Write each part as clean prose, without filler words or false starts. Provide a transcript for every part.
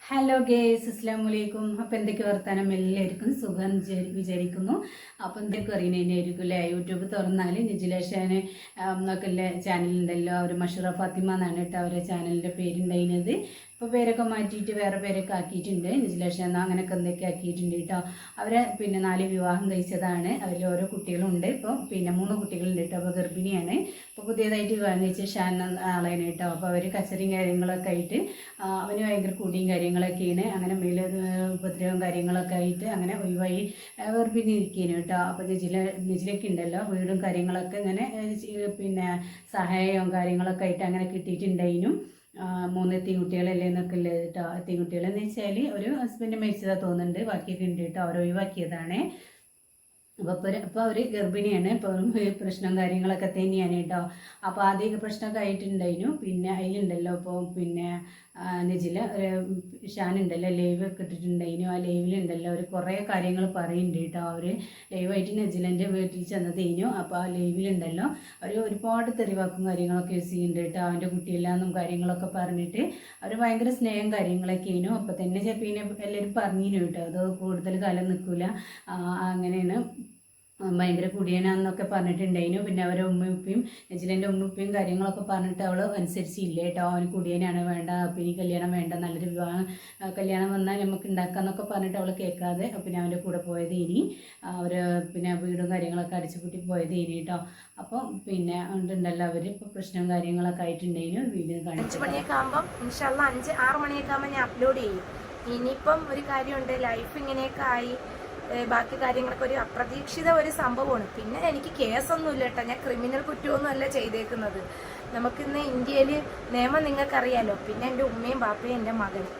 Hello guys അസ്സലാമലൈക്കും. അപ്പം എന്തൊക്കെ വർത്താനം? എല്ലാവർക്കും സുഖം വിചാരിക്കുന്നു. അപ്പം എന്തൊക്കെ അറിയുന്നതിനായിരിക്കും അല്ലേ? യൂട്യൂബ് തുറന്നാൽ നിജിലേഷന് എന്നൊക്കെ ചാനലുണ്ടല്ലോ. അവർ മഷൂറ ഫാത്തിമ എന്നാണ് കേട്ടോ അവരെ ചാനലിൻ്റെ പേരുണ്ടായിരുന്നത്. ഇപ്പോൾ പേരൊക്കെ മാറ്റിയിട്ട് വേറെ പേരൊക്കെ ആക്കിയിട്ടുണ്ട്. നിജിലേഷൻ അങ്ങനെയൊക്കെ എന്തൊക്കെ ആക്കിയിട്ടുണ്ട് കേട്ടോ. അവരെ 4 വിവാഹം കഴിച്ചതാണ്. അതിൽ ഓരോ കുട്ടികളുണ്ട്. ഇപ്പോൾ 3 കുട്ടികളുണ്ട് കേട്ടോ. അപ്പോൾ ഗർഭിണിയാണ്. ഇപ്പോൾ പുതിയതായിട്ട് വിവാഹം കഴിച്ച ഷാൻ ആളാണ് കേട്ടോ. അപ്പോൾ അവർ കച്ചറിയും കാര്യങ്ങളൊക്കെ ആയിട്ട് അവന് ഭയങ്കര കുടിയും കാര്യങ്ങളൊക്കെയാണ്. അങ്ങനെ മേലെ ഉപദ്രവം കാര്യങ്ങളൊക്കെ ആയിട്ട് അങ്ങനെ ഒഴിവായി വേർപിരിഞ്ഞിരിക്കുകയാണ് കേട്ടോ. അപ്പോൾ നിജിലൊക്കെ ഉണ്ടല്ലോ വീടും കാര്യങ്ങളൊക്കെ ഇങ്ങനെ സഹായവും കാര്യങ്ങളൊക്കെ ആയിട്ട് അങ്ങനെ കിട്ടിയിട്ടുണ്ടായിരുന്നു. 3 എത്തിൻകുട്ടികളല്ലേ എന്നൊക്കെ ഉള്ളത് കേട്ടോ. എത്തിൻകുട്ടികളെന്ന് വെച്ചാൽ ഒരു ഹസ്ബൻഡ് മരിച്ചതാ തോന്നുന്നുണ്ട്. ബാക്കിയൊക്കെ ഉണ്ട് കേട്ടോ. അവർ ഒഴിവാക്കിയതാണ്. അപ്പോൾ അവർ ഗർഭിണിയാണ്. ഇപ്പോൾ പ്രശ്നം കാര്യങ്ങളൊക്കെ തന്നെയാണ് കേട്ടോ. അപ്പോൾ ആദ്യമൊക്കെ പ്രശ്നമൊക്കെ ആയിട്ടുണ്ടായിരുന്നു. പിന്നെ അതിലുണ്ടല്ലോ ഇപ്പോൾ നിജില ഷാനുണ്ടല്ലോ ലൈവ് ഒക്കെ ഇട്ടിട്ടുണ്ടായിരുന്നു. ആ ലൈവിലുണ്ടല്ലോ അവർ കുറേ കാര്യങ്ങൾ പറയുന്നുണ്ട് കേട്ടോ. അവർ ലൈവായിട്ട് നജിലൻ്റെ വീട്ടിൽ ചെന്നതേനു. അപ്പോൾ ആ ലൈവിലുണ്ടല്ലോ അവർ ഒരുപാട് തെറിവാക്കും കാര്യങ്ങളൊക്കെ യൂസ് ചെയ്യുന്നുണ്ട് കേട്ടോ. അവൻ്റെ കുട്ടിയെല്ലാന്നും കാര്യങ്ങളൊക്കെ പറഞ്ഞിട്ട് അവർ ഭയങ്കര സ്നേഹം കാര്യങ്ങളൊക്കെ ആയിരുന്നു. അപ്പോൾ തന്നെ പിന്നെ എല്ലാവരും പറഞ്ഞിരുന്നു കേട്ടോ. അത് കൂടുതൽ കാലം നിൽക്കില്ല, അങ്ങനെയാണ്, ഭയങ്കര കുടിയനാന്നൊക്കെ പറഞ്ഞിട്ടുണ്ടായിരുന്നു. പിന്നെ അവരെ ഉമ്മയും നജിലൻ്റെ ഉമ്മയും കാര്യങ്ങളൊക്കെ പറഞ്ഞിട്ട് അവൾ അനുസരിച്ചില്ല കേട്ടോ. അവന് കുടിയനാണ് വേണ്ട, പിന്നെ കല്യാണം വേണ്ട, നല്ലൊരു വിവാഹം കല്യാണം വന്നാൽ നമുക്ക് ഉണ്ടാക്കാമെന്നൊക്കെ പറഞ്ഞിട്ട് അവൾ കേൾക്കാതെ പിന്നെ അവൻ്റെ കൂടെ പോയത് ഇനി അവർ വീടും കാര്യങ്ങളൊക്കെ അടിച്ചുപൂട്ടി പോയത് ഇനി കേട്ടോ. അപ്പോൾ ഉണ്ടല്ലോ അവർ ഇപ്പോൾ പ്രശ്നവും കാര്യങ്ങളൊക്കെ ആയിട്ടുണ്ടായിരുന്നു. വീഡിയോ കാണിച്ചു 5 മണിയൊക്കെ ആകുമ്പം ഇൻഷാല്ലാ 5-6 മണിയൊക്കെ ആകുമ്പോൾ ഞാൻ അപ്ലോഡ് ചെയ്യും. ഇനിയിപ്പം ഒരു കാര്യമുണ്ട്, ലൈഫ് ഇങ്ങനെയൊക്കെ ആയി, ബാക്കി കാര്യങ്ങളൊക്കെ ഒരു അപ്രതീക്ഷിത ഒരു സംഭവമാണ്. പിന്നെ എനിക്ക് കേസൊന്നുമില്ല കേട്ടോ. ഞാൻ ക്രിമിനൽ കുറ്റമൊന്നും അല്ല ചെയ്തേക്കുന്നത്. നമുക്കിന്ന് ഇന്ത്യയിൽ നിയമം നിങ്ങൾക്കറിയാലോ. പിന്നെ എൻ്റെ ഉമ്മയും ബാപ്പയും എൻ്റെ മകനും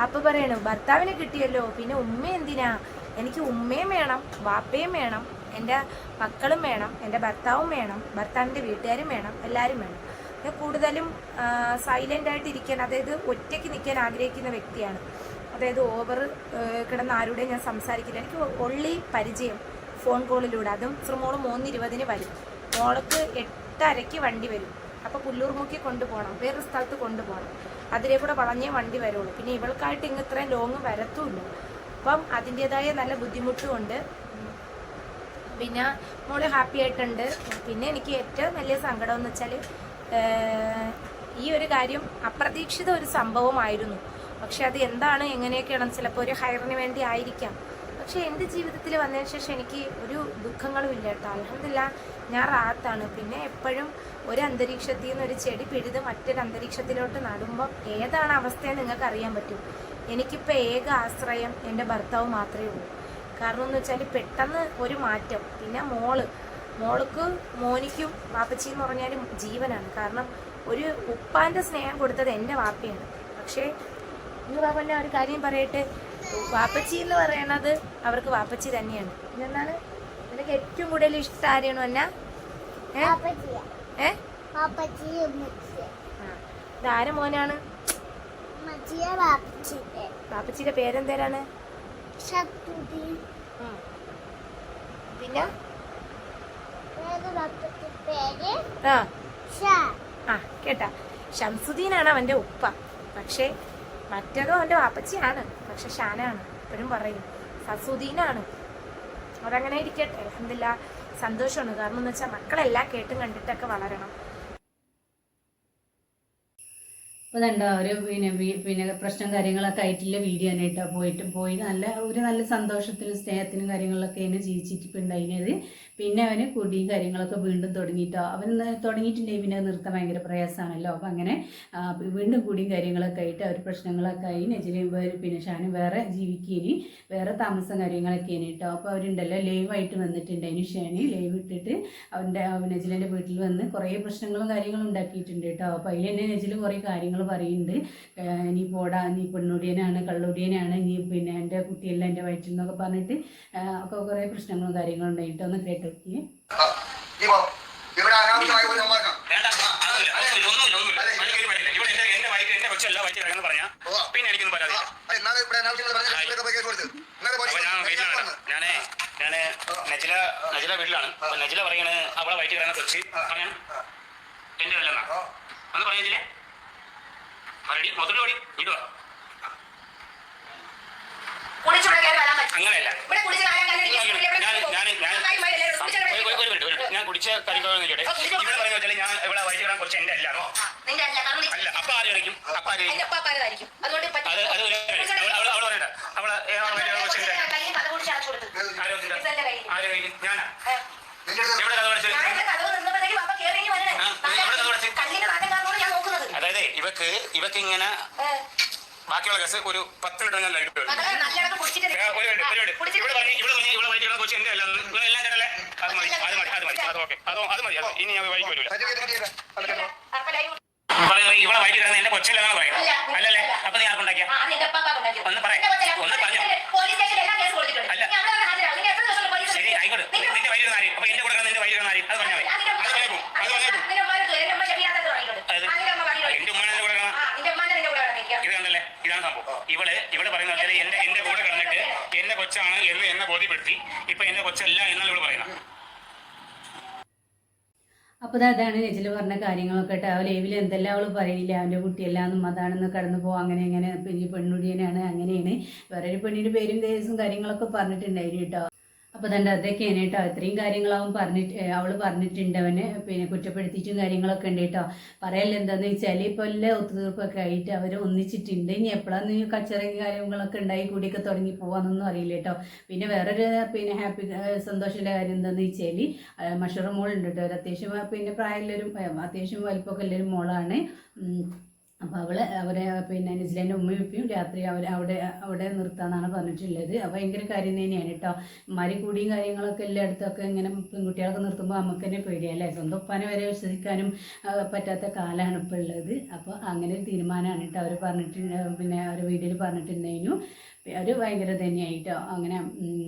അപ്പോൾ പറയണു ഭർത്താവിനെ കിട്ടിയല്ലോ, പിന്നെ ഉമ്മ എന്തിനാ? എനിക്ക് ഉമ്മയും വേണം, ബാപ്പയും വേണം, എൻ്റെ മക്കളും വേണം, എൻ്റെ ഭർത്താവും വേണം, ഭർത്താവിൻ്റെ വീട്ടുകാരും വേണം, എല്ലാവരും വേണം. ഞാൻ കൂടുതലും സൈലൻ്റായിട്ട് ഇരിക്കാൻ, അതായത് ഒറ്റയ്ക്ക് നിൽക്കാൻ ആഗ്രഹിക്കുന്ന വ്യക്തിയാണ്. അതായത് ഓവർ കിടന്ന് ആരുടെയും ഞാൻ സംസാരിക്കില്ല. എനിക്ക് ഒള്ളി പരിചയം ഫോൺ കോളിലൂടെ. അതും ശ്രീമോള് 3:20 വരും. മോൾക്ക് 8:30 വണ്ടി വരും. അപ്പോൾ പുല്ലൂർമുക്കി കൊണ്ടുപോകണം, വേറൊരു സ്ഥലത്ത് കൊണ്ടുപോകണം. അതിലേ കൂടെ വളഞ്ഞേ വണ്ടി വരുള്ളൂ. പിന്നെ ഇവൾക്കായിട്ട് ഇങ്ങ് ഇത്രയും ലോങ് വരത്തുമില്ല. അപ്പം അതിൻ്റേതായ നല്ല ബുദ്ധിമുട്ടും ഉണ്ട്. പിന്നെ മോള് ഹാപ്പി ആയിട്ടുണ്ട്. പിന്നെ എനിക്ക് ഏറ്റവും വലിയ സങ്കടം എന്ന് വെച്ചാൽ ഈ ഒരു കാര്യം അപ്രതീക്ഷിത ഒരു സംഭവമായിരുന്നു. പക്ഷെ അത് എന്താണ് എങ്ങനെയൊക്കെയാണ്, ചിലപ്പോൾ ഒരു ഹയറിന് വേണ്ടി ആയിരിക്കാം. പക്ഷെ എൻ്റെ ജീവിതത്തിൽ വന്നതിന് ശേഷം എനിക്ക് ഒരു ദുഃഖങ്ങളും ഇല്ല കേട്ടോ. അൽഹംദുലില്ലാഹ് ഞാൻ റാഹത്താണ്. പിന്നെ എപ്പോഴും ഒരു അന്തരീക്ഷത്തിൽ നിന്ന് ഒരു ചെടി പിഴുത് മറ്റൊരു അന്തരീക്ഷത്തിലോട്ട് നടുമ്പോൾ ഏതാണ് അവസ്ഥയെന്ന് നിങ്ങൾക്ക് അറിയാൻ പറ്റും. എനിക്കിപ്പോൾ ഏക ആശ്രയം എൻ്റെ ഭർത്താവ് മാത്രമേ ഉള്ളൂ. കാരണം എന്ന് വെച്ചാൽ പെട്ടെന്ന് ഒരു മാറ്റം. പിന്നെ മോൾക്ക് മോനിക്കും വാപ്പച്ചി എന്ന് പറഞ്ഞാലും ജീവനാണ്. കാരണം ഒരു ഉപ്പാൻ്റെ സ്നേഹം കൊടുത്തത് എൻ്റെ വാപ്പയാണ്. പക്ഷേ ഇന്ന് ബാബന്നെ ഒരു കാര്യം പറയട്ടെ, വാപ്പച്ചി എന്ന് പറയണത് അവർക്ക് വാപ്പച്ചി തന്നെയാണ്. പിന്നെന്താണ് നിനക്ക് ഏറ്റവും കൂടുതൽ ഇഷ്ടം ആരെയാണോ എന്നാ? ഇതാര മോനാണ്? വാപ്പച്ചിയുടെ പേരെന്തേരാണ്? പിന്നെ കേട്ടാ, ഷംസുദ്ദീനാണ് അവന്റെ ഉപ്പ. പക്ഷേ മറ്റേതോ അവന്റെ വാപ്പച്ചിയാണ്. പക്ഷെ ഷാനാണ്. എപ്പോഴും പറയും സസുദ്ദീനാണ്. അതങ്ങനെ ഇരിക്കട്ടെ. അൽഹംദുലില്ലാഹ് സന്തോഷമാണ്. കാരണം എന്ന് വെച്ചാൽ മക്കളെല്ലാം കേട്ടും കണ്ടിട്ടൊക്കെ വളരണം. അപ്പോൾ ഇതുണ്ടോ ഒരു പ്രശ്നം കാര്യങ്ങളൊക്കെ ആയിട്ടുള്ള വീഡിയോ ആണ് കേട്ടോ. പോയി നല്ല സന്തോഷത്തിലും സ്നേഹത്തിനും കാര്യങ്ങളിലൊക്കെ ആണ് ജീവിച്ചിട്ടുണ്ടായിരുന്നത്. പിന്നെ അവന് കുടിയും കാര്യങ്ങളൊക്കെ വീണ്ടും തുടങ്ങിയിട്ടോ. അവൻ തുടങ്ങിയിട്ടുണ്ടെങ്കിൽ പിന്നെ നിർത്താൻ ഭയങ്കര പ്രയാസമാണല്ലോ. അപ്പം അങ്ങനെ വീണ്ടും കുടിയും കാര്യങ്ങളൊക്കെ ആയിട്ട് അവർ പ്രശ്നങ്ങളൊക്കെ ആയി. നജിലയും ഷാനും വേറെ ജീവിക്കുകയും വേറെ താമസം കാര്യങ്ങളൊക്കെ ആണ് കേട്ടോ. അപ്പോൾ അവരുണ്ടല്ലോ ലൈവായിട്ട് വന്നിട്ടുണ്ടായിരുന്നു. ഷാന് ലൈവ് ഇട്ടിട്ട് നജിലൻ്റെ വീട്ടിൽ വന്ന് കുറേ പ്രശ്നങ്ങളും കാര്യങ്ങളും ഉണ്ടാക്കിയിട്ടുണ്ട് കേട്ടോ. അപ്പോൾ അതിൽ തന്നെ നജിൽ കുറേ കാര്യങ്ങൾ പറയുന്നുണ്ട്. നീ പോടാ, നീ പെണ്ണുടിയനാണ്, കള്ളുടിയനാണ്, നീ എൻ്റെ കുട്ടിയെല്ലാം എൻ്റെ വയറ്റിൽ നിന്നൊക്കെ പറഞ്ഞിട്ട് ഒക്കെ കുറേ പ്രശ്നങ്ങളും കാര്യങ്ങളും ഉണ്ടായിട്ട് ഒന്ന് കേട്ടോക്കിയേ. പിന്നെ എനിക്കൊന്നും പരാതി. ഞാന് നജില വീട്ടിലാണ്. നജില പറയാണ് അവളെ വയറ്റിൽ കിടന്ന കുറിച്ച് പറയാൻ എന്റെ അല്ലെന്നാ ഒന്ന് പറഞ്ഞില്ലേ? റെഡി മൊത്തത്തിൽ ഓടി ഇടുക പഠിപ്പിച്ച കാര്യങ്ങളൊന്നും ഇവിടെ പറയുന്ന വെച്ചാൽ ഞാൻ ഇവിടെ വയറ്റ് കയറാൻ കുറച്ച് എന്റെ അല്ല നിന്റെ അല്ല, കാരണം അല്ല അപ്പ ആര് കളിക്കും അപ്പ ആര് എന്റെ അപ്പാപ്പാരതായിരിക്കും. അതുകൊണ്ട് അത് അത് അവള് പറയണ്ട അവളെ കയ്യിൽ കഥ കുടിച്ച് അടച്ചു കൊടുത്തു. ഇതെന്റെ കയ്യിൽ. ആര് കളിക്കും ഞാനാ എവിടെ കഥ പഠിച്ചത് ഞാനിവിടെ കഥവ് നിന്നപ്പോഴത്തേക്കും പാപ്പ കേറി വരണേ. കണ്ണിന്റെ നാട്ടം കാരണമാണ് ഞാൻ നോക്കുന്നത്. അതായത് ഇവക്ക് ഇങ്ങനെ ബാക്കിയുള്ള കേസ് ഒരു 10 മിനിറ്റ് ഞാൻ ലൈറ്റ് മകളെ നല്ലവണ്ണം കുടിച്ചിട്ട് ഇവിടെ വൈകിട്ട് കൊച്ചു എന്റെ അല്ല എല്ലാം കേട്ടല്ലേ അത് മതി അത് ഓക്കെ അത് മതി ഇനി ഞാൻ വൈകി വരില്ല അപ്പൊ ലൈവ് ഇവിടെ വൈകിട്ട് കിടന്ന് എന്റെ കൊച്ചല്ലെന്നാണ് പറയുന്നത് അല്ലല്ലേ അപ്പൊ നീ ആർക്കുണ്ടാക്കിയ നിന്റെ അപ്പാപ്പാക്കുണ്ടാക്കിയത്. ഒന്ന് പറയാം ഒന്ന് പറഞ്ഞു പോലീസ് സ്റ്റേഷനിൽ എല്ലാ കേസ് കൊടുത്തിട്ടുണ്ട്. അല്ല. നീ അവിടെ വന്ന് ഹാജരാകും. നിന്നെ എത്ര ദിവസം പോലീസ് ശരി ആയിക്കോട്ടെ നിന്റെ വൈകിട്ട് നാരി അപ്പൊ എന്റെ കൂടെ നിന്റെ വൈകിട്ട് നാരി അത് പറഞ്ഞാൽ മതി അത് പറഞ്ഞേക്കും നിന്റെ ഉമ്മാനടുത്ത് എന്റെ ഉമ്മ ഷെഫീനാഥ് വാങ്ങിയിട്ടുണ്ട്. നിന്റെ അമ്മ വാങ്ങിയിട്ടുണ്ട്. എന്റെ ഉമ്മാനെ കൂടെ നിന്റെ ഉമ്മാനെ നിന്റെ കൂടെ വാങ്ങിക്കുക. ഇത് കണ്ടല്ലേ ഇതാണ് സംഭവം ഇവിടെ പറയുന്ന വെച്ചാൽ എന്റെ കൂടെ കിടന്നിട്ട് എന്റെ കൊച്ചാണ് എന്ന് എന്നെ ബോധ്യപ്പെടുത്തി ഇപ്പൊ എന്റെ കൊച്ചല്ല എന്നാണ് ഇവിടെ പറയുന്നത് അപ്പോൾ അതാണ് നെജിൽ പറഞ്ഞ കാര്യങ്ങളൊക്കെ കേട്ടോ. ആ ലൈവിൽ എന്തെല്ലാം അവൾ പറയില്ല അവൻ്റെ കുട്ടിയെല്ലാന്നും അതാണെന്ന് കടന്നു പോകും അങ്ങനെ ഇങ്ങനെ പിന്നെ പെണ്ണുടിയനാണ് അങ്ങനെയാണ് വേറൊരു പെണ്ണിൻ്റെ പേരും കേസും കാര്യങ്ങളൊക്കെ പറഞ്ഞിട്ടുണ്ടായിരുന്നു കേട്ടോ. അപ്പോൾ തന്നെ അതൊക്കെയാണ് കേട്ടോ. ഇത്രയും കാര്യങ്ങളാവും അവൾ പറഞ്ഞിട്ടുണ്ട് അവനെ പിന്നെ കുറ്റപ്പെടുത്തിയിട്ടും കാര്യങ്ങളൊക്കെ ഉണ്ട് കേട്ടോ. പറയല്ല എന്താണെന്ന് വെച്ചാൽ ഇപ്പോൾ എല്ലാം ഒത്തുതീർപ്പൊക്കെ ആയിട്ട് അവർ ഒന്നിച്ചിട്ടുണ്ട്. ഇനി എപ്പോഴാന്ന് കച്ചറയും കാര്യങ്ങളൊക്കെ ഉണ്ടായി കൂടിയൊക്കെ തുടങ്ങി പോകാമെന്നൊന്നും അറിയില്ല കേട്ടോ. പിന്നെ വേറൊരു പിന്നെ സന്തോഷമുള്ള കാര്യം എന്താണെന്ന് വെച്ചാൽ മഷൂറ മോളുണ്ട് കേട്ടോ. ഒരു അത്യാവശ്യം പിന്നെ പ്രായമുള്ളൊരു അത്യാവശ്യം വലിപ്പമൊക്കെ ഉള്ളൊരു മോളാണ്. അപ്പോൾ അവരെ പിന്നെ നിസ്ലേൻ്റെ ഉമ്മയും ഉപ്പയും രാത്രി അവിടെ നിർത്താമെന്നാണ് പറഞ്ഞിട്ടുള്ളത്. അപ്പോൾ ഭയങ്കര കാര്യം തന്നെയാണ് കേട്ടോ. മാരി കൂടിയും കാര്യങ്ങളൊക്കെ എല്ലായിടത്തൊക്കെ ഇങ്ങനെ പെൺകുട്ടികളൊക്കെ നിർത്തുമ്പോൾ നമുക്ക് തന്നെ പേടിയല്ലേ. സ്വന്തം ഉപ്പാനെ വരെ വിശ്വസിക്കാനും പറ്റാത്ത കാലമാണ് ഇപ്പോൾ ഉള്ളത്. അപ്പോൾ അങ്ങനെ ഒരു തീരുമാനമാണ് കേട്ടോ അവർ പറഞ്ഞിട്ടുണ്ട്. പിന്നെ അവർ വീഡിയോയിൽ പറഞ്ഞിട്ടുണ്ടായിരുന്നു. അവർ ഭയങ്കര തന്നെയായിട്ടോ. അങ്ങനെ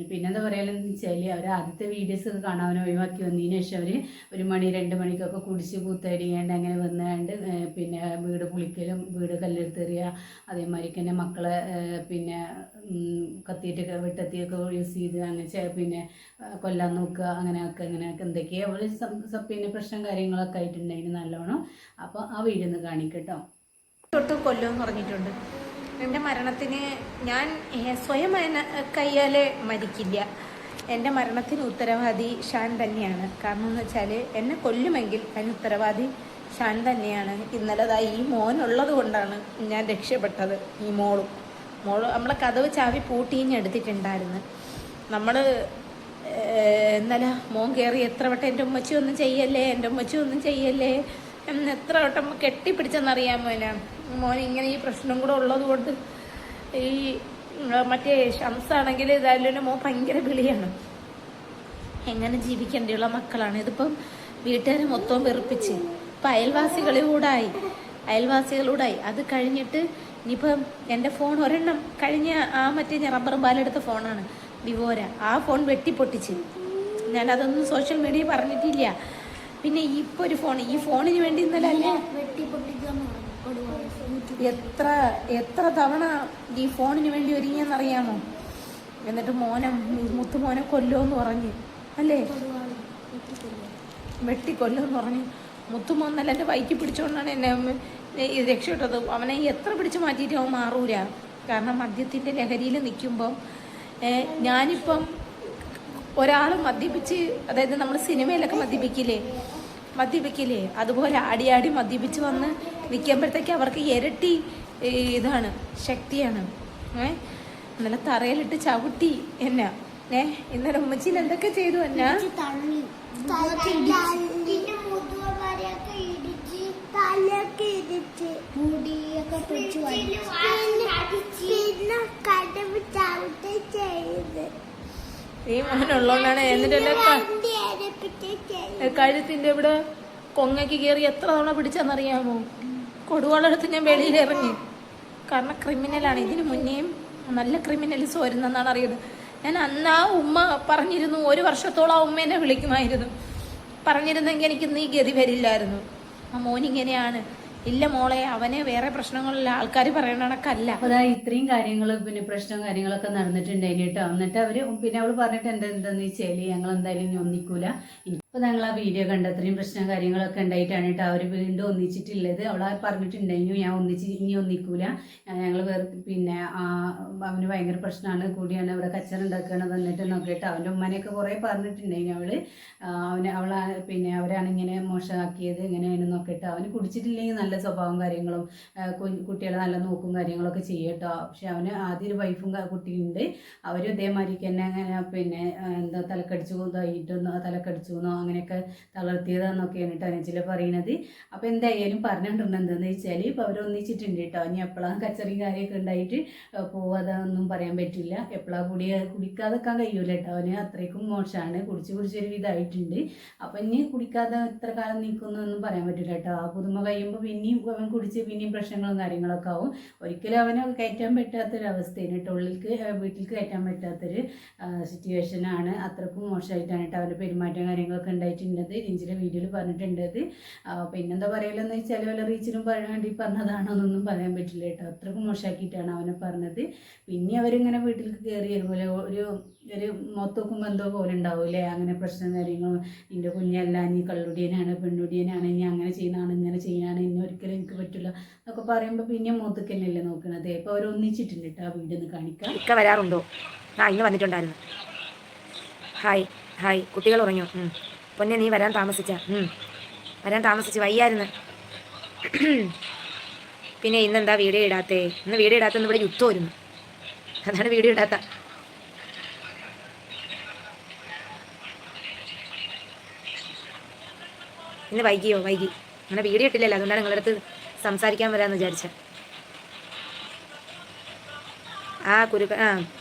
പിന്നെന്താ പറയാലെന്ന് വെച്ചാൽ അവർ ആദ്യത്തെ വീഡിയോസ് ഒക്കെ കാണാൻ ഒഴിവാക്കി വന്നതിന് ശേഷം അവർ 1 മണി 2 മണിക്കൊക്കെ കുടിച്ച് കൂത്തടിയാണ്ട് അങ്ങനെ വന്നാണ്ട് പിന്നെ വീട് പൊളിക്കലും വീട് കല്ലെടുത്തെറിയുക അതേമാതിരി തന്നെ മക്കളെ പിന്നെ കത്തിയിട്ടൊക്കെ വെട്ടത്തിയൊക്കെ യൂസ് ചെയ്ത് അങ്ങനെ പിന്നെ കൊല്ലാൻ നോക്കുക അങ്ങനെയൊക്കെ എന്തൊക്കെയാണ് അവർ പിന്നെ പ്രശ്നം കാര്യങ്ങളൊക്കെ ആയിട്ടുണ്ടായിരുന്നു നല്ലോണം. അപ്പോൾ ആ വീഡിയോ ഒന്ന് കാണിക്കട്ടോ. തൊട്ട് കൊല്ലുമെന്ന് പറഞ്ഞിട്ടുണ്ട്. എൻ്റെ മരണത്തിന് ഞാൻ സ്വയം കയ്യാലെ മരിക്കില്ല. എൻ്റെ മരണത്തിന് ഉത്തരവാദി ഷാൻ തന്നെയാണ്. കാരണം എന്ന് വെച്ചാൽ എന്നെ കൊല്ലുമെങ്കിൽ അതിന് ഉത്തരവാദി ഷാൻ തന്നെയാണ്. ഇന്നലെ ഈ മോനുള്ളത് കൊണ്ടാണ് ഞാൻ രക്ഷപ്പെട്ടത്. ഈ മോള് നമ്മളെ കതവ് ചാവി പൂട്ടിഞ്ഞെടുത്തിട്ടുണ്ടായിരുന്നു. നമ്മൾ ഇന്നലെ മോൻ കയറി എത്ര വട്ടം എൻ്റെ ഉമ്മച്ചി ഒന്നും ചെയ്യല്ലേ എന്ന് എത്ര വട്ടം കെട്ടിപ്പിടിച്ചെന്നറിയാമോ മോൻ ഇങ്ങനെ ഈ പ്രശ്നം കൂടെ ഉള്ളത് കൊണ്ട്. ഈ മറ്റേ ഷംസാണെങ്കിൽ ഇതായാലും മോൻ ഭയങ്കര വിളിയാണ്. എങ്ങനെ ജീവിക്കേണ്ടിയുള്ള മക്കളാണ്. ഇതിപ്പം വീട്ടുകാരെ മൊത്തം വെറുപ്പിച്ച് ഇപ്പം അയൽവാസികളോടായി. അത് കഴിഞ്ഞിട്ട് ഇനിയിപ്പം എൻ്റെ ഫോൺ ഒരെണ്ണം കഴിഞ്ഞ മറ്റേ ഞാൻ റബ്ബർ പാലെടുത്ത ഫോണാണ് വിവോര. ആ ഫോൺ വെട്ടിപ്പൊട്ടിച്ച് ഞാനതൊന്നും സോഷ്യൽ മീഡിയ പറഞ്ഞിട്ടില്ല. പിന്നെ ഇപ്പോൾ ഒരു ഫോൺ ഈ ഫോണിന് വേണ്ടി ഇന്നലെ അല്ലേ എത്ര തവണ ഈ ഫോണിന് വേണ്ടി ഒരുങ്ങിയെന്നറിയാമോ. എന്നിട്ട് മുത്തുമോനെ കൊല്ലുമെന്ന് പറഞ്ഞ് അല്ലേ വെട്ടിക്കൊല്ലുമെന്ന് പറഞ്ഞു. മുത്തുമോൻ നല്ല എൻ്റെ ബൈക്ക് പിടിച്ചുകൊണ്ടാണ് എന്നെ ഇത് രക്ഷപ്പെട്ടത്. അവനെ എത്ര പിടിച്ച് മാറ്റിയിട്ട് അവൻ മാറൂല. കാരണം മദ്യത്തിൻ്റെ ലഹരിയിൽ നിൽക്കുമ്പം ഞാനിപ്പം ഒരാൾ മദ്യപിച്ച് അതായത് നമ്മൾ സിനിമയിലൊക്കെ മദ്യപിക്കില്ലേ അതുപോലെ ആടി മദ്യപിച്ച് വന്ന് നിൽക്കുമ്പോഴത്തേക്ക് അവർക്ക് ഇരട്ടി ഇതാണ് ശക്തിയാണ്. ഇന്നലെ തറയിലിട്ട് ചവിട്ടി എന്നാ ഇന്നലെ ഉമ്മച്ചിയിൽ എന്തൊക്കെ ചെയ്തു എന്നാ ഈ മോനുള്ളതുകൊണ്ടാണ്. എന്നിട്ടല്ലേ കഴുത്തിന്റെ ഇവിടെ കൊങ്ങയ്ക്ക് കയറി എത്ര തവണ പിടിച്ചെന്നറിയാമോ. കൊടുവാളെടുത്ത് ഞാൻ വെളിയിൽ ഇറങ്ങി. കാരണം ക്രിമിനലാണ്. ഇതിന് മുന്നേയും നല്ല ക്രിമിനൽസ് വരുന്നെന്നാണ് അറിയുന്നത്. ഞാൻ അന്ന് ഉമ്മ പറഞ്ഞിരുന്നു 1 വർഷത്തോളം ആ ഉമ്മേനെ വിളിക്കുമായിരുന്നു. പറഞ്ഞിരുന്നെങ്കിൽ എനിക്ക് നീ ഗതി വരില്ലായിരുന്നു. ആ മോനിങ്ങനെയാണ്. ഇല്ല മോളെ അവനെ വേറെ പ്രശ്നങ്ങളില്ല ആൾക്കാർ പറയണ കണക്കല്ല. അപ്പോൾ ഇത്രയും കാര്യങ്ങൾ പിന്നെ പ്രശ്നവും കാര്യങ്ങളൊക്കെ നടന്നിട്ടുണ്ടായിരുന്നു കേട്ടോ. എന്നിട്ട് അവൾ പറഞ്ഞിട്ട് എന്താന്ന് വെച്ചാൽ ഞങ്ങൾ എന്തായാലും ഒന്നിക്കൂല. അപ്പോൾ ഞങ്ങൾ ആ വീഡിയോ കണ്ട് അത്രയും പ്രശ്നം കാര്യങ്ങളൊക്കെ ഉണ്ടായിട്ടാണ് കേട്ടോ അവർ വീണ്ടും ഒന്നിച്ചിട്ടുള്ളത്. അവൾ പറഞ്ഞിട്ടുണ്ടായിരുന്നു ഞാൻ ഇനി ഒന്നിക്കൂല, ഞങ്ങൾ പിന്നെ അവന് ഭയങ്കര പ്രശ്നമാണ് കൂടിയാണ് ഇവിടെ കച്ചറ ഉണ്ടാക്കുകയാണ് വന്നിട്ട് നോക്കിയിട്ട് അവൻ്റെ ഉമ്മനെയൊക്കെ കുറേ പറഞ്ഞിട്ടുണ്ടായിരുന്നു അവൾ പിന്നെ അവരാണ് ഇങ്ങനെ മോശമാക്കിയത് ഇങ്ങനെയാണ് നോക്കിയിട്ട്. അവന് കുടിച്ചിട്ടില്ലെങ്കിൽ നല്ല സ്വഭാവം കാര്യങ്ങളും കുട്ടികളെ നല്ല നോക്കും കാര്യങ്ങളൊക്കെ ചെയ്യും കേട്ടോ. പക്ഷെ അവന് ആദ്യം ഒരു വൈഫും കുട്ടിയുണ്ട്, അവരും ഇതേമാതിരിക്ക് തന്നെ അങ്ങനെ പിന്നെ എന്താ തലക്കടിച്ചു തലക്കടിച്ചു എന്നോ അങ്ങനെയൊക്കെ തളർത്തിയതാന്നൊക്കെയാണ് കേട്ടോ നെജില പറയുന്നത്. അപ്പോൾ എന്തായാലും പറഞ്ഞിട്ടുണ്ട് എന്താണെന്ന് വെച്ചാൽ ഇപ്പോൾ അവരൊന്നിച്ചിട്ടുണ്ട് കേട്ടോ. ഇനി എപ്പോഴാണ് കച്ചറിയും കാര്യമൊക്കെ ഉണ്ടായിട്ട് പോവാതൊന്നും പറയാൻ പറ്റില്ല. എപ്പോഴാണ് കുടിക്കാതെക്കാൻ കഴിയൂല കേട്ടോ. അവന് അത്രയ്ക്കും മോശമാണ്, കുടിച്ചൊരു വിധമായിട്ടുണ്ട്. അപ്പം ഇനി കുടിക്കാതെ എത്ര കാലം നിൽക്കുന്നൊന്നും പറയാൻ പറ്റില്ല കേട്ടോ. ആ പുതുമ കഴിയുമ്പോൾ പിന്നെയും അവൻ കുടിച്ച് പിന്നെയും പ്രശ്നങ്ങളും കാര്യങ്ങളൊക്കെ ആവും. ഒരിക്കലും അവനെ കയറ്റാൻ പറ്റാത്തൊരവസ്ഥയാണ് കേട്ടോ, വീട്ടിലേക്ക് കയറ്റാൻ പറ്റാത്തൊരു സിറ്റുവേഷനാണ്. അത്രക്കും മോശമായിട്ടാണ് കേട്ടോ അവൻ്റെ പെരുമാറ്റം കാര്യങ്ങളൊക്കെ ഉണ്ടായിട്ടുണ്ടത്. നെഞ്ചിലെ വീഡിയോയിൽ പറഞ്ഞിട്ടുണ്ടത്. പിന്നെന്താ പറയലെന്ന് വെച്ചാൽ വല്ല റീച്ചിനും വേണ്ടി പറഞ്ഞതാണോ എന്നൊന്നും പറയാൻ പറ്റില്ല കേട്ടോ. അത്രക്കും മോശമാക്കിയിട്ടാണ് അവനെ പറഞ്ഞത്. പിന്നെ അവരിങ്ങനെ വീട്ടിലേക്ക് കയറി വരുമ്പോൾ ഒരു മൊത്തക്കും ബന്ധോ പോലെ ഉണ്ടാവില്ലേ, അങ്ങനെ പ്രശ്നം കാര്യങ്ങളും എൻ്റെ കുഞ്ഞല്ല ഇനി കള്ളുടിയനാണ് പെണ്ണുടിയനാണ് ഇനി അങ്ങനെ ചെയ്യുന്നതാണ് ഇങ്ങനെ ചെയ്യാനാണ് ഇനി ഒരിക്കലും എനിക്ക് പറ്റില്ല എന്നൊക്കെ പറയുമ്പോൾ പിന്നെ മുഖത്തൊക്കെ തന്നെയല്ലേ നോക്കണത്. ഇപ്പോൾ അവരൊന്നിച്ചിട്ടുണ്ട് കേട്ടോ. ആ വീഡിയോ ഒന്ന് കാണിക്കാം. ഇക്ക വരാറുണ്ടോ? ഇന്ന് വന്നിട്ടുണ്ടായിരുന്നു. ഹായ് കുട്ടികൾ ഉറങ്ങിയോ? പൊന്നെ നീ വരാൻ താമസിച്ച് വയ്യായിരുന്നു. പിന്നെ ഇന്നെന്താ വീഡിയോ ഇടാത്തേ? ഇന്ന് വീഡിയോ ഇടാത്തെന്ന് ഇവിടെ യുദ്ധം വരുന്നു, അതാണ് വീഡിയോ ഇടാത്ത. ഇന്ന് വൈകി അങ്ങനെ വീഡിയോ ഇട്ടില്ലല്ലോ, അതുകൊണ്ടാണ് നിങ്ങളുടെ അടുത്ത് സംസാരിക്കാൻ വരാമെന്ന് വിചാരിച്ച.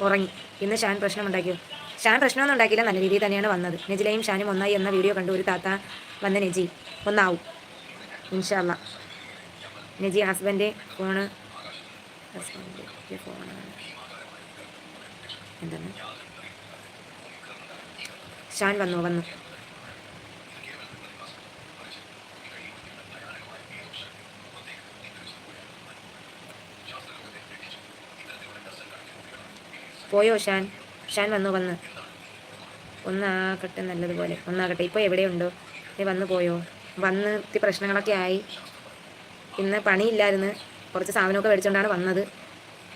ഉറങ്ങി. ഇന്ന് ഷാൻ പ്രശ്നമുണ്ടാക്കിയോ? ഷാൻ പ്രശ്നമൊന്നും ഉണ്ടാക്കിയില്ല, നല്ല രീതിയിൽ തന്നെയാണ് വന്നത്. നെജിലയും ഷാനും ഒന്നായി എന്ന വീഡിയോ കണ്ടു ഒരു താത്ത വന്ന നെജി ഒന്നാവും ഇൻഷാ അല്ലാ. നെജി ഹസ്ബൻഡ് ഫോണ് എന്താണ് ഷാൻ വന്നു പോയോ? ഷാൻ വന്ന് ഒന്നാകട്ടെ, നല്ലതുപോലെ ഒന്നാകട്ടെ. ഇപ്പോൾ എവിടെയുണ്ടോ? വന്നു പോയോ? വന്ന് പ്രശ്നങ്ങളൊക്കെ ആയി. ഇന്ന് പണിയില്ലായിരുന്നു, കുറച്ച് സാധനമൊക്കെ മേടിച്ചുകൊണ്ടാണ് വന്നത്.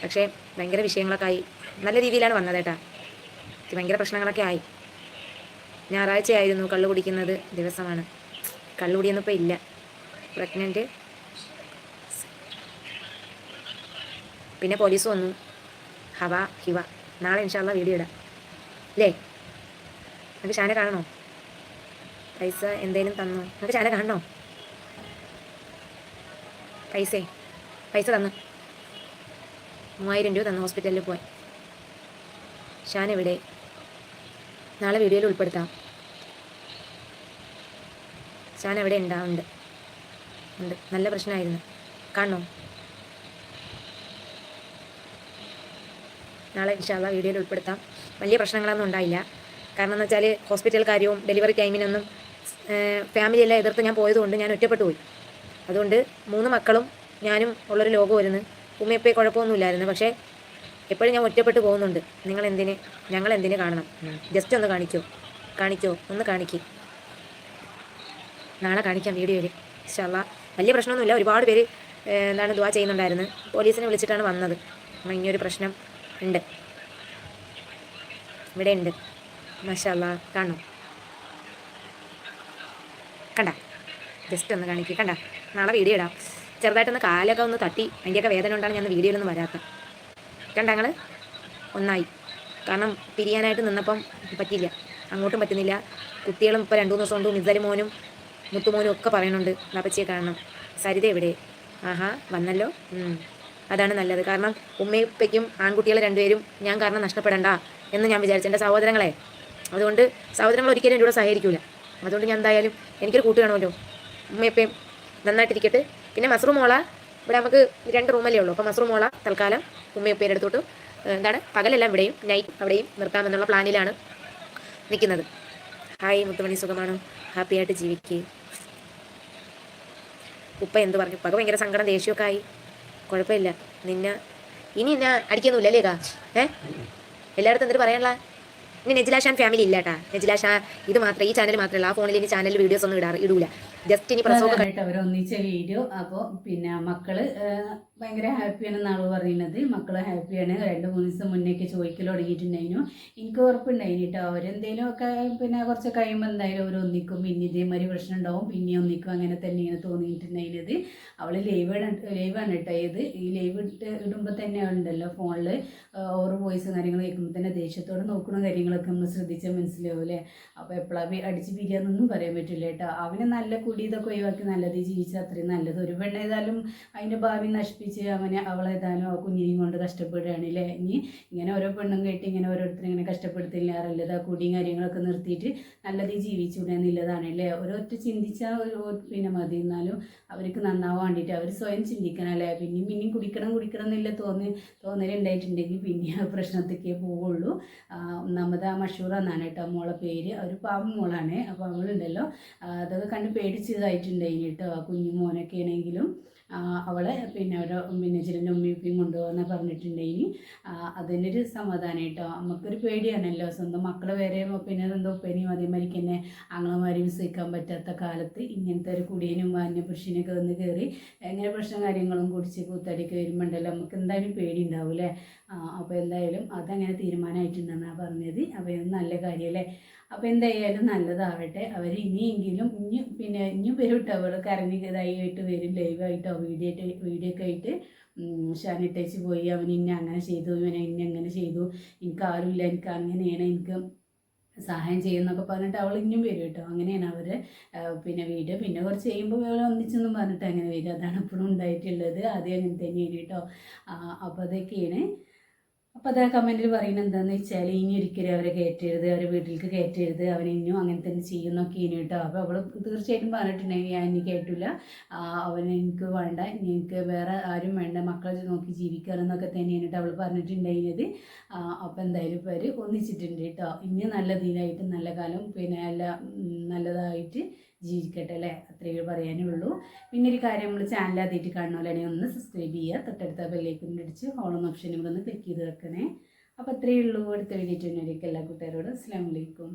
പക്ഷേ ഭയങ്കര വിഷയങ്ങളൊക്കെ ആയി. നല്ല രീതിയിലാണ് വന്നത് കേട്ടാ. ഭയങ്കര പ്രശ്നങ്ങളൊക്കെ ആയി. ഞായറാഴ്ചയായിരുന്നു, കള്ളു കുടിക്കുന്നത് ദിവസമാണ്. കള്ളുകുടിയൊന്നും ഇപ്പോൾ ഇല്ല. പ്രഗ്നൻറ്റ്. പിന്നെ പോലീസ് വന്നു. ഹിവ നാളെ ഇൻഷാല്ലാ വീഡിയോ ഇടാം അല്ലേ? നമുക്ക് ഷാനെ കാണണോ? പൈസ എന്തേലും തന്നോ? നമുക്ക് ഷാനെ കാണണോ? പൈസ തന്നു, 3000 രൂപ തന്നു ഹോസ്പിറ്റലിൽ പോയി. ഷാൻ എവിടെ? നാളെ വീഡിയോയിൽ ഉൾപ്പെടുത്താം. ഷാൻ എവിടെ ഉണ്ട്. നല്ല പ്രശ്നമായിരുന്നു, കാണണോ? നാളെ ഇൻഷാല്ലാ വീഡിയോയിൽ ഉൾപ്പെടുത്താം. വലിയ പ്രശ്നങ്ങളൊന്നും ഉണ്ടായില്ല. കാരണം എന്ന് വെച്ചാൽ ഹോസ്പിറ്റൽ കാര്യവും ഡെലിവറി ടൈമിനൊന്നും ഫാമിലിയെല്ലാം എതിർത്ത് ഞാൻ പോയതുകൊണ്ട് ഞാൻ ഒറ്റപ്പെട്ടു പോയി. അതുകൊണ്ട് 3 മക്കളും ഞാനും ഉള്ളൊരു ലോകമായിരുന്നു. ഉമ്മയപ്പേ കുഴപ്പമൊന്നുമില്ലായിരുന്നു. പക്ഷേ എപ്പോഴും ഞാൻ ഒറ്റപ്പെട്ട് പോകുന്നുണ്ട്. ഞങ്ങൾ എന്തിന് കാണണം? ജസ്റ്റ് ഒന്ന് കാണിക്കോ ഒന്ന് കാണിക്ക്. നാളെ കാണിക്കാം വീഡിയോയിൽ ഇൻഷാല്ലാ. വലിയ പ്രശ്നമൊന്നുമില്ല. ഒരുപാട് പേര് ദുആ ചെയ്യുന്നുണ്ടായിരുന്നു. പോലീസിനെ വിളിച്ചിട്ടാണ് വന്നത്. ഇങ്ങനൊരു പ്രശ്നം ഉണ്ട്, ഇവിടെ ഉണ്ട്. മാഷാല്ലാ, കാണണം. കണ്ട, ജസ്റ്റ് ഒന്ന് കാണിക്കുക. കണ്ട, നാളെ വീഡിയോ ഇടാം. ചെറുതായിട്ടൊന്ന് കാലൊക്കെ ഒന്ന് തട്ടി, അതിൻ്റെയൊക്കെ വേദന കൊണ്ടാണ് ഞാൻ വീഡിയോയിലൊന്നും വരാത്തത്. കണ്ട, ഞങ്ങൾ ഒന്നായി. കാരണം പിരിയാനായിട്ട് നിന്നപ്പം പറ്റില്ല, അങ്ങോട്ടും പറ്റുന്നില്ല. കുട്ടികളും ഇപ്പോൾ 2-3 ദിവസം കൊണ്ട് മിസരി മോനും മുത്തുമോനും ഒക്കെ പറയുന്നുണ്ട് വാപ്പച്ചിയെ കാണണം. സരിത എവിടെ? വന്നല്ലോ. അതാണ് നല്ലത്. കാരണം ഉമ്മയപ്പയ്ക്കും ആൺകുട്ടികളെ 2 പേരും ഞാൻ കാരണം നഷ്ടപ്പെടണ്ട എന്ന് ഞാൻ വിചാരിച്ചു, എൻ്റെ സഹോദരങ്ങളെ. അതുകൊണ്ട് സഹോദരങ്ങൾ ഒരിക്കലും എൻ്റെ കൂടെ സഹകരിക്കില്ല. അതുകൊണ്ട് ഞാൻ എന്തായാലും എനിക്കൊരു കൂട്ട് കാണുമല്ലോ. ഉമ്മയപ്പയും നന്നായിട്ടിരിക്കട്ടെ. പിന്നെ മസ്റൂ മോള, ഇവിടെ നമുക്ക് 2 റൂമല്ലേ ഉള്ളൂ. അപ്പോൾ മസ്റൂ മോള തൽക്കാലം ഉമ്മയപ്പയുടെ അടുത്തോട്ട് പകലെല്ലാം ഇവിടെയും നൈറ്റ് അവിടെയും നിർത്താമെന്നുള്ള പ്ലാനിലാണ് നിൽക്കുന്നത്. ഹായ് മുത്തുമണി, സുഖമാണോ? ഹാപ്പിയായിട്ട് ജീവിക്കുക. ഉപ്പ എന്ത് പറഞ്ഞു? ഉപ്പക്ക് ഭയങ്കര സങ്കടം, ദേഷ്യമൊക്കെ ആയി. കുഴപ്പമില്ല, ഇനി എന്നെ അടിക്കൊന്നുമില്ല അല്ലേ കാ? എല്ലായിടത്തും എന്തിട്ട് പറയാനുള്ള? ഇനി നെജിലാഷാൻ ഫാമിലി ഇല്ല കേട്ടാ. നെജിലാഷാ ഇത് മാത്രമേ, ഈ ചാനൽ മാത്രമല്ല, ആ ഫോണിൽ ഇനി ചാനൽ വീഡിയോസ് ഒന്നും ഇടൂല. ജസ്റ്റ് ഇനി പ്രസവമൊക്കെ അവർ ഒന്നിച്ച വീഡിയോ. അപ്പോൾ പിന്നെ മക്കള് ഭയങ്കര ഹാപ്പിയാണെന്ന് ആള് പറയുന്നത്. മക്കള് ഹാപ്പിയാണ്. 2-3 ദിവസം മുന്നേക്ക് ചോദിക്കൽ തുടങ്ങിയിട്ടുണ്ടായിരുന്നു. എനിക്ക് ഉറപ്പുണ്ടായിന് കേട്ടോ, അവരെന്തേലും ഒക്കെ പിന്നെ കുറച്ച് കഴിയുമ്പോൾ എന്തായാലും അവർ ഒന്നിക്കും. പിന്നെ ഇതേമാതിരി പ്രശ്നം ഉണ്ടാവും, പിന്നെ ഒന്നിക്കും. അങ്ങനെ തന്നെയാണ് തോന്നിയിട്ടുണ്ടായിരുന്നത്. അവള് ലൈവാണ് കേട്ടോ. ഈ ലൈവ് ഇടുമ്പോൾ തന്നെ ഉണ്ടല്ലോ ഫോണിൽ ഓരോ വോയിസും കാര്യങ്ങൾ കേൾക്കുമ്പോൾ തന്നെ ദേഷ്യത്തോടെ നോക്കുന്ന കാര്യങ്ങളൊക്കെ നമ്മൾ ശ്രദ്ധിച്ചാൽ മനസ്സിലാവും അല്ലേ. അപ്പോൾ എപ്പോഴാണ് അടിച്ച് പിരിയാന്നൊന്നും പറയാൻ പറ്റില്ല കേട്ടോ. അവന് നല്ല കുടി ഇതൊക്കെ ഒഴിവാക്കി നല്ലത് ജീവിച്ചാൽ അത്രയും നല്ലത്. ഒരു പെണ്ണേതായാലും അതിൻ്റെ ഭാവി നശിപ്പിച്ച് അവളേതായാലും ആ കുഞ്ഞിനെയും കൊണ്ട് കഷ്ടപ്പെടുകയാണ് അല്ലേ. ഇങ്ങനെ ഓരോ പെണ്ണും കേട്ട് ഇങ്ങനെ ഓരോരുത്തരും ഇങ്ങനെ കഷ്ടപ്പെടുത്തില്ലാറുള്ളത്. ആ കുടിയും കാര്യങ്ങളൊക്കെ നിർത്തിയിട്ട് നല്ലത് ജീവിച്ചുകൂടെ എന്നുള്ളതാണ് അല്ലേ. ഓരോരുത്തർ ചിന്തിച്ചാൽ പിന്നെ മതി. എന്നാലും അവർക്ക് നന്നാവാൻ വേണ്ടിയിട്ട് അവർ സ്വയം ചിന്തിക്കണം അല്ലേ. പിന്നെയും കുടിക്കണം എന്നുള്ള തോന്നലുണ്ടായിട്ടുണ്ടെങ്കിൽ പിന്നെ ആ പ്രശ്നത്തേക്കേ പോവുള്ളൂ. ഒന്നാമത് ആ മഷൂറ എന്നാണ് കേട്ടോ മോളെ പേര്. ഒരു പാവം മോളാണ്. അപ്പോൾ അവളുണ്ടല്ലോ അതൊക്കെ കണ്ട് പേടിച്ചതായിട്ടുണ്ടായിന് കേട്ടോ. ആ കുഞ്ഞു മോനൊക്കെ ആണെങ്കിലും അവളെ പിന്നെ ചിലൻ്റെ ഉമ്മിയും കൊണ്ടുപോകാന്ന് പറഞ്ഞിട്ടുണ്ടെങ്കിൽ അതിൻ്റെ ഒരു സമാധാനം കേട്ടോ. നമുക്കൊരു പേടിയാണല്ലോ സ്വന്തം മക്കളെ വരെ പിന്നെ എന്തോ ഉപ്പനെയും അതേമാതിരിക്ക് തന്നെ ആങ്ങളമാരെയും സഹിക്കാൻ പറ്റാത്ത കാലത്ത് ഇങ്ങനത്തെ ഒരു കുടിയനും വാന്യപുരുഷനൊക്കെ വന്ന് കയറി എങ്ങനെ പ്രശ്നം കാര്യങ്ങളും കുടിച്ച് കൂത്തടിക്ക് വരുമ്പോണ്ടല്ലോ നമുക്ക് എന്തായാലും പേടി ഉണ്ടാവും അല്ലേ. അപ്പോൾ എന്തായാലും അതങ്ങനെ തീരുമാനമായിട്ടുണ്ടെന്നാണ് പറഞ്ഞത്. അപ്പോൾ ഇത് നല്ല കാര്യമല്ലേ. അപ്പോൾ എന്തായാലും നല്ലതാവട്ടെ. അവർ ഇനിയെങ്കിലും ഇനിയും വരും കേട്ടോ. അവൾ കറങ്ങി ഇതായിട്ട് വരും ലൈവായിട്ടോ വീഡിയോ ഒക്കെ ആയിട്ട്. ഷാനിട്ടേച്ച് പോയി അവൻ ഇന്നെ അങ്ങനെ ചെയ്തു, ഇവനെ ഇന്നെ അങ്ങനെ ചെയ്തു, എനിക്ക് ആരുമില്ല, എനിക്ക് അങ്ങനെയാണ്, എനിക്ക് സഹായം ചെയ്യുന്നൊക്കെ പറഞ്ഞിട്ട് അവൾ ഇനിയും വരും കേട്ടോ. അങ്ങനെയാണ് അവർ വീഡിയോ പിന്നെ കുറച്ച് ചെയ്യുമ്പോൾ അവൾ ഒന്നിച്ചൊന്നും പറഞ്ഞിട്ട് അങ്ങനെ വരും. അതാണ് ഇപ്പോഴും ഉണ്ടായിട്ടുള്ളത്. ആദ്യം അങ്ങനെ തന്നെയാണ് കേട്ടോ. അപ്പോൾ അതൊക്കെയാണ്. അപ്പോൾ അത് കമൻറ്റിൽ പറയുന്നത് എന്താണെന്ന് വെച്ചാൽ ഇനി ഒരിക്കലും അവരെ കയറ്റരുത്, അവരെ വീട്ടിലേക്ക് കയറ്റരുത്, അവൻ ഇനിയും അങ്ങനെ തന്നെ ചെയ്യുന്നൊക്കെ ഇനി കേട്ടോ. അപ്പോൾ അവൾ തീർച്ചയായിട്ടും പറഞ്ഞിട്ടുണ്ടെങ്കിൽ ഞാൻ ഇനി കേട്ടില്ല, അവൻ എനിക്ക് വേണ്ട, എനിക്ക് വേറെ ആരും വേണ്ട, മക്കളെ നോക്കി ജീവിക്കാമെന്നൊക്കെ തന്നെയാണ് കേട്ടോ അവൾ പറഞ്ഞിട്ടുണ്ടായിരുന്നത്. അപ്പോൾ എന്തായാലും ഇപ്പോൾ അവർ ഒന്നിച്ചിട്ടുണ്ട് കേട്ടോ. ഇനി നല്ല രീതിയിലായിട്ട് നല്ല കാലം പിന്നെ നല്ലതായിട്ട് ജീവിക്കട്ടെ അല്ലേ. അത്രയേ പറയാനേ ഉള്ളൂ. പിന്നെ ഒരു കാര്യം, നമ്മൾ ചാനൽ ആദ്യമായിട്ട് കാണുന്നവരാണെങ്കിൽ ഒന്ന് സബ്സ്ക്രൈബ് ചെയ്യുക, തൊട്ടടുത്ത ബെല്ലൈക്കൺ അടിച്ച് ഓൺ ഓപ്ഷനും കൂടെ ഒന്ന് ക്ലിക്ക് ചെയ്ത് വെക്കണേ. അപ്പോൾ അത്രയേ ഉള്ളൂ. അടുത്ത വീഡിയോ എല്ലാ കൂട്ടുകാരോട് അസ്സലാമു അലൈക്കും.